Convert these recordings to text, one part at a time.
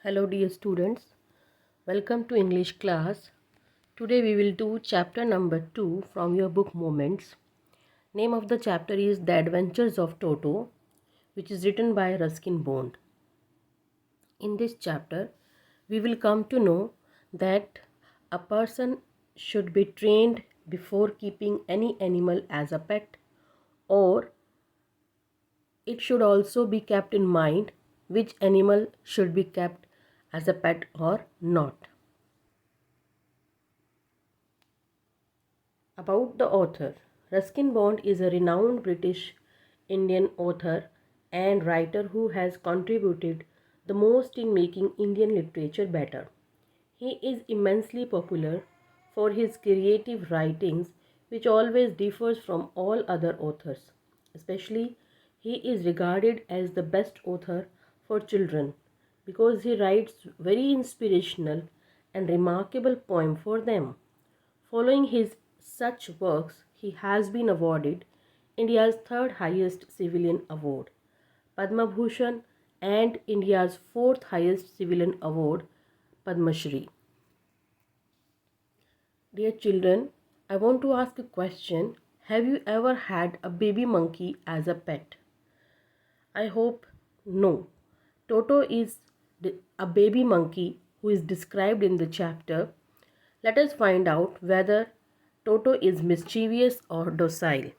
Hello dear students, welcome to English class. Today we will do chapter number 2 from your book Moments. Name of the chapter is The Adventures of Toto, which is written by Ruskin Bond. In this chapter, we will come to know that a person should be trained before keeping any animal as a pet, or it should also be kept in mind which animal should be kept as a pet or not. About the author, Ruskin Bond is a renowned British Indian author and writer who has contributed the most in making Indian literature better. He is immensely popular for his creative writings, which always differs from all other authors. Especially, he is regarded as the best author for children because he writes very inspirational and remarkable poems for them. Following his such works, he has been awarded India's third highest civilian award, Padma Bhushan, and India's fourth highest civilian award, Padma Shri. Dear children, I want to ask a question. Have you ever had a baby monkey as a pet? I hope no. Toto is a baby monkey who is described in the chapter. Let us find out whether Toto is mischievous or docile.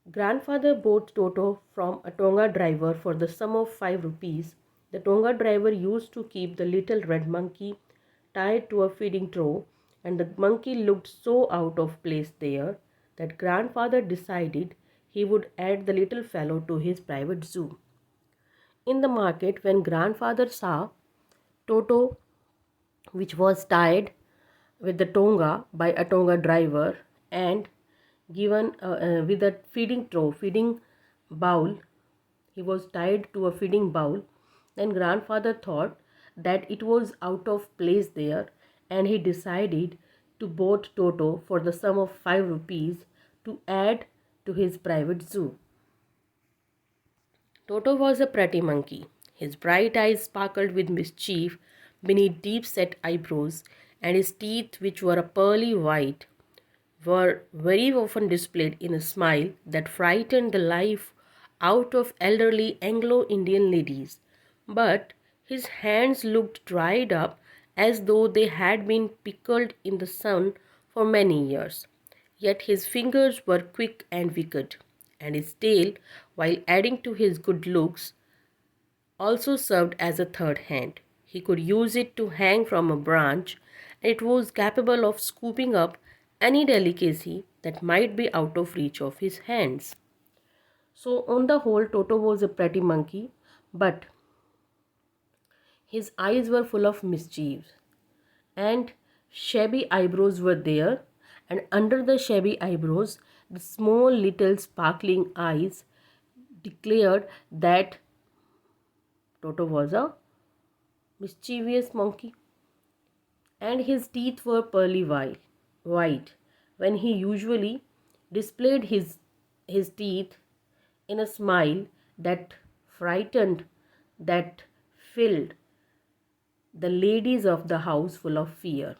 Grandfather bought Toto from a Tonga driver for the sum of 5 rupees. The Tonga driver used to keep the little red monkey tied to a feeding trough, and the monkey looked so out of place there that grandfather decided he would add the little fellow to his private zoo. In the market, when grandfather saw Toto, which was tied with the tonga by a tonga driver and given with a feeding bowl, he was tied to a feeding bowl. Then grandfather thought that it was out of place there, and he decided to bought Toto for the sum of 5 rupees to add to his private zoo. Toto was a pretty monkey. His bright eyes sparkled with mischief beneath deep-set eyebrows, and his teeth, which were a pearly white, were very often displayed in a smile that frightened the life out of elderly Anglo-Indian ladies. But his hands looked dried up as though they had been pickled in the sun for many years. Yet his fingers were quick and wicked, and his tail, while adding to his good looks, also served as a third hand. He could use it to hang from a branch, and it was capable of scooping up any delicacy that might be out of reach of his hands. So, on the whole, Toto was a pretty monkey, but his eyes were full of mischief, and shabby eyebrows were there, and under the shabby eyebrows, the small little sparkling eyes declared that Toto was a mischievous monkey, and his teeth were pearly white when he usually displayed his teeth in a smile that frightened, that filled the ladies of the house full of fear.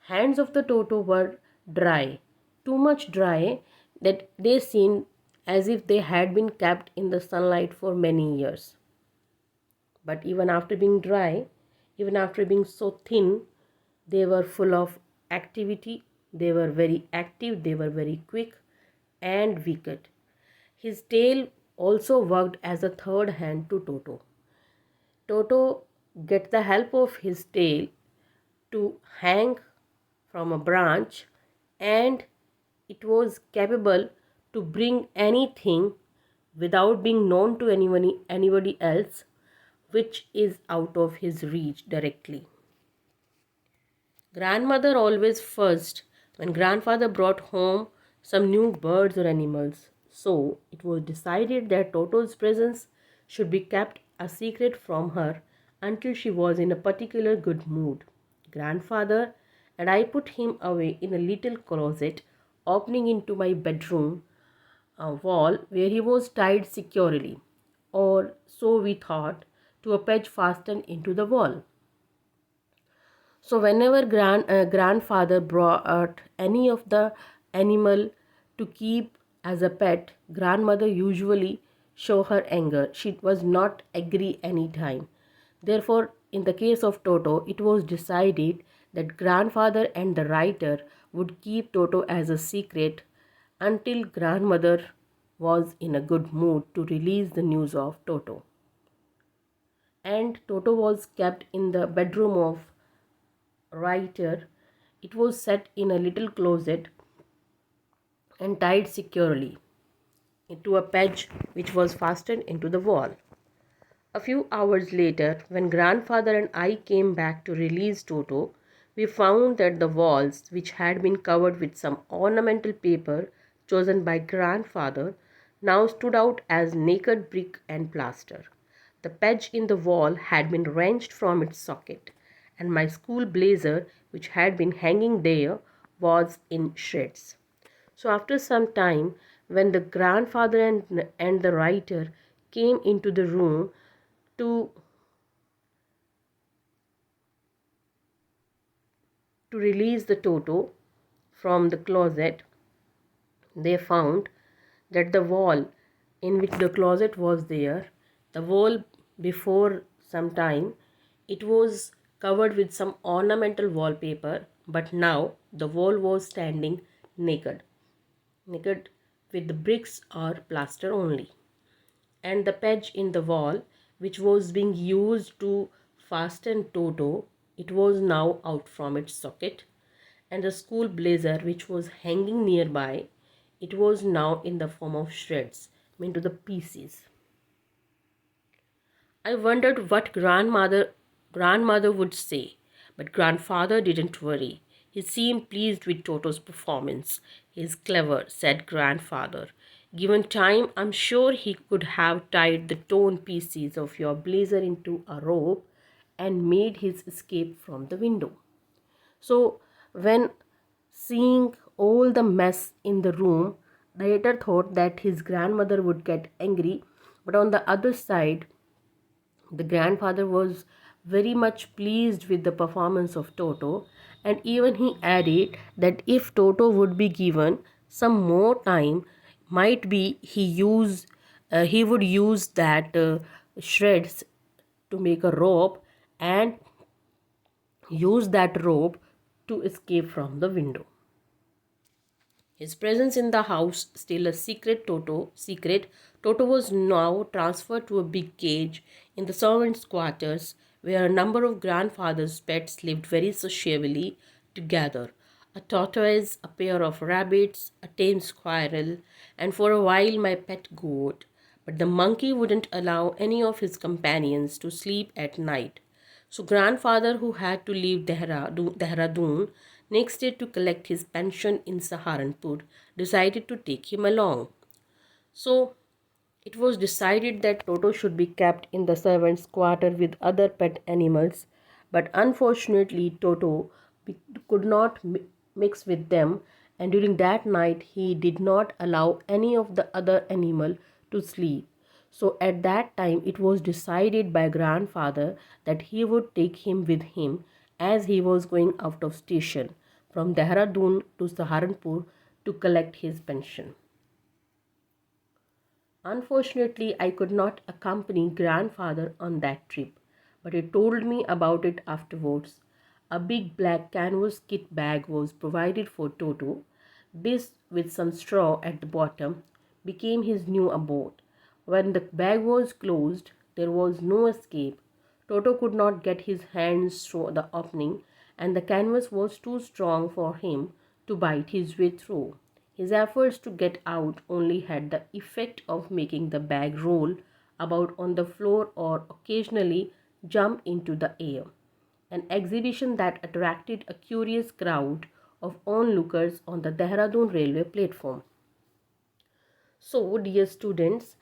Hands of the Toto were dry, too much dry that they seemed as if they had been kept in the sunlight for many years. But even after being dry, even after being so thin, they were full of activity. They were very active, they were very quick and wicked. His tail also worked as a third hand to Toto. Toto get the help of his tail to hang from a branch, and it was capable to bring anything without being known to anybody else, which is out of his reach directly. Grandmother always fussed when grandfather brought home some new birds or animals, so it was decided that Toto's presence should be kept a secret from her until she was in a particular good mood. Grandfather and I put him away in a little closet opening into my bedroom wall where he was tied securely, or so we thought, to a peg fastened into the wall. So whenever grandfather brought any of the animal to keep as a pet, grandmother usually show her anger. She was not agree any time. Therefore, in the case of Toto, it was decided that grandfather and the writer would keep Toto as a secret until grandmother was in a good mood to release the news of Toto. And Toto was kept in the bedroom of writer. It was set in a little closet and tied securely into a peg which was fastened into the wall. A few hours later, when grandfather and I came back to release Toto, we found that the walls, which had been covered with some ornamental paper chosen by grandfather, now stood out as naked brick and plaster. The peg in the wall had been wrenched from its socket, and my school blazer, which had been hanging there, was in shreds. So after some time, when the grandfather and the writer came into the room to release the Toto from the closet, they found that the wall in which the closet was there, the wall before some time, it was covered with some ornamental wallpaper, but now the wall was standing naked, naked with the bricks or plaster only. And the peg in the wall, which was being used to fasten Toto, it was now out from its socket, and the school blazer, which was hanging nearby, it was now in the form of shreds, into the pieces. I wondered what grandmother would say, but grandfather didn't worry. He seemed pleased with Toto's performance. He's clever, said grandfather. Given time, I'm sure he could have tied the torn pieces of your blazer into a rope and made his escape from the window. So, when seeing all the mess in the room, the editor thought that his grandmother would get angry, but on the other side, the grandfather was very much pleased with the performance of Toto, and even he added that if Toto would be given some more time, might be he would use that shreds to make a rope and use that rope to escape from the window. His presence in the house still a secret, Toto was now transferred to a big cage in the servants' quarters where a number of grandfather's pets lived very sociably together. A tortoise, a pair of rabbits, a tame squirrel, and for a while my pet goat. But the monkey wouldn't allow any of his companions to sleep at night. So grandfather, who had to leave Dehradun next day to collect his pension in Saharanpur, decided to take him along. So it was decided that Toto should be kept in the servants' quarter with other pet animals, but unfortunately Toto could not mix with them, and during that night he did not allow any of the other animal to sleep. So at that time it was decided by grandfather that he would take him with him as he was going out of station from Dehradun to Saharanpur to collect his pension. Unfortunately, I could not accompany grandfather on that trip, but he told me about it afterwards. A big black canvas kit bag was provided for Toto. This, with some straw at the bottom, became his new abode. When the bag was closed, there was no escape. Toto could not get his hands through the opening, and the canvas was too strong for him to bite his way through. His efforts to get out only had the effect of making the bag roll about on the floor or occasionally jump into the air, an exhibition that attracted a curious crowd of onlookers on the Dehradun railway platform. So, dear students,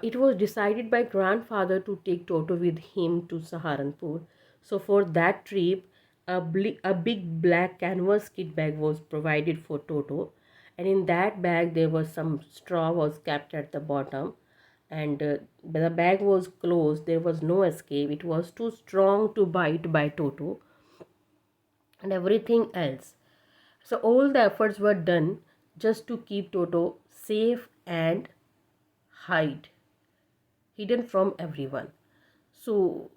it was decided by grandfather to take Toto with him to Saharanpur. So, for that trip, a big black canvas kit bag was provided for Toto, and in that bag there was some straw was kept at the bottom. and the bag was closed. There was no escape. It was too strong to bite by Toto and everything else. So all the efforts were done just to keep Toto safe and hide, hidden from everyone. So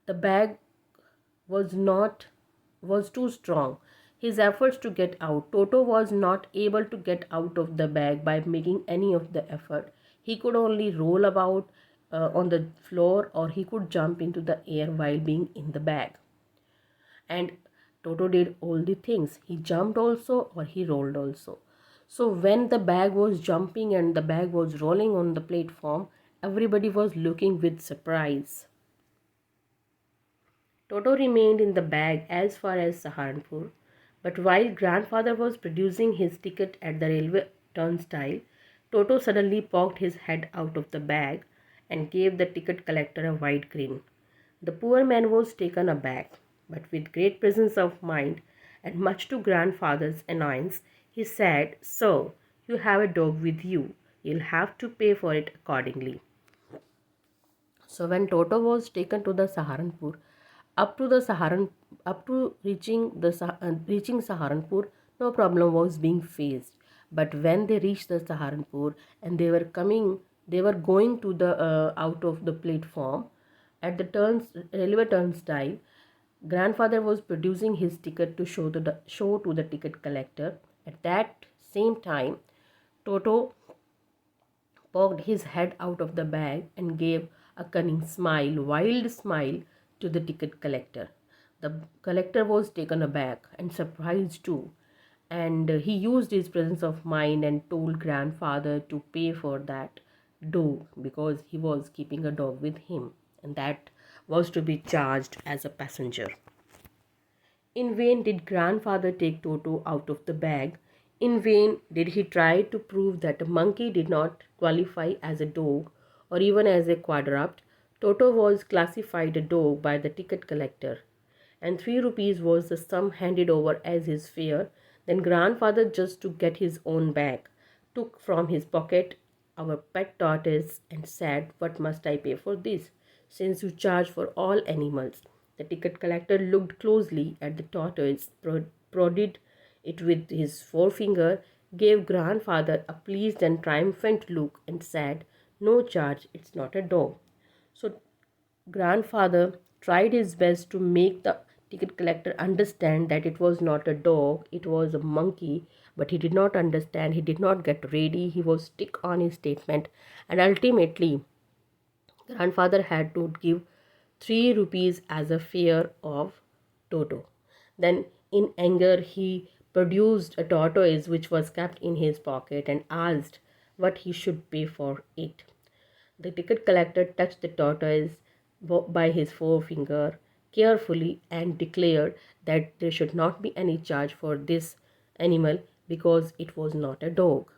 the bag was not was too strong. His efforts to get out. Toto was not able to get out of the bag by making any of the effort. He could only roll about on the floor, or he could jump into the air while being in the bag. And Toto did all the things. He jumped also, or he rolled also. So when the bag was jumping and the bag was rolling on the platform, everybody was looking with surprise. Toto remained in the bag as far as Saharanpur, but while grandfather was producing his ticket at the railway turnstile, Toto suddenly poked his head out of the bag and gave the ticket collector a wide grin. The poor man was taken aback, but with great presence of mind and much to grandfather's annoyance, he said, "Sir, you have a dog with you. You'll have to pay for it accordingly." So when Toto was taken to the Saharanpur, up to the Saharan, up to reaching Saharanpur, no problem was being faced. But when they reached the Saharanpur and they were going to the out of the platform at the railway turnstile. Grandfather was producing his ticket to show to the ticket collector. At that same time, Toto poked his head out of the bag and gave a cunning smile, wild smile, to the ticket collector. The collector was taken aback and surprised too, and he used his presence of mind and told grandfather to pay for that dog because he was keeping a dog with him, and that was to be charged as a passenger. In vain did grandfather take Toto out of the bag. In vain did he try to prove that a monkey did not qualify as a dog or even as a quadruped. Toto was classified a dog by the ticket collector, and 3 rupees was the sum handed over as his fare. Then grandfather, just to get his own bag, took from his pocket our pet tortoise and said, "What must I pay for this, since you charge for all animals?" The ticket collector looked closely at the tortoise, prodded it with his forefinger, gave grandfather a pleased and triumphant look, and said, "No charge, it's not a dog." So grandfather tried his best to make the ticket collector understand that it was not a dog, it was a monkey, but he did not understand. He did not get ready. He was stick on his statement, and ultimately grandfather had to give 3 rupees as a fare of Toto. Then, in anger, he produced a tortoise which was kept in his pocket and asked what he should pay for it. The ticket collector touched the tortoise by his forefinger carefully and declared that there should not be any charge for this animal because it was not a dog.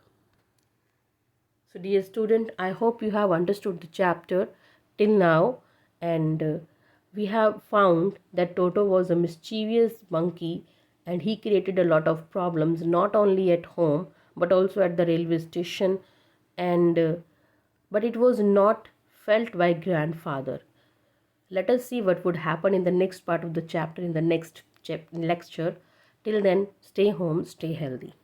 So, dear student, I hope you have understood the chapter till now, and we have found that Toto was a mischievous monkey and he created a lot of problems not only at home but also at the railway station, and but it was not felt by grandfather. Let us see what would happen in the next part of the chapter in the next lecture. Till then, stay home, stay healthy.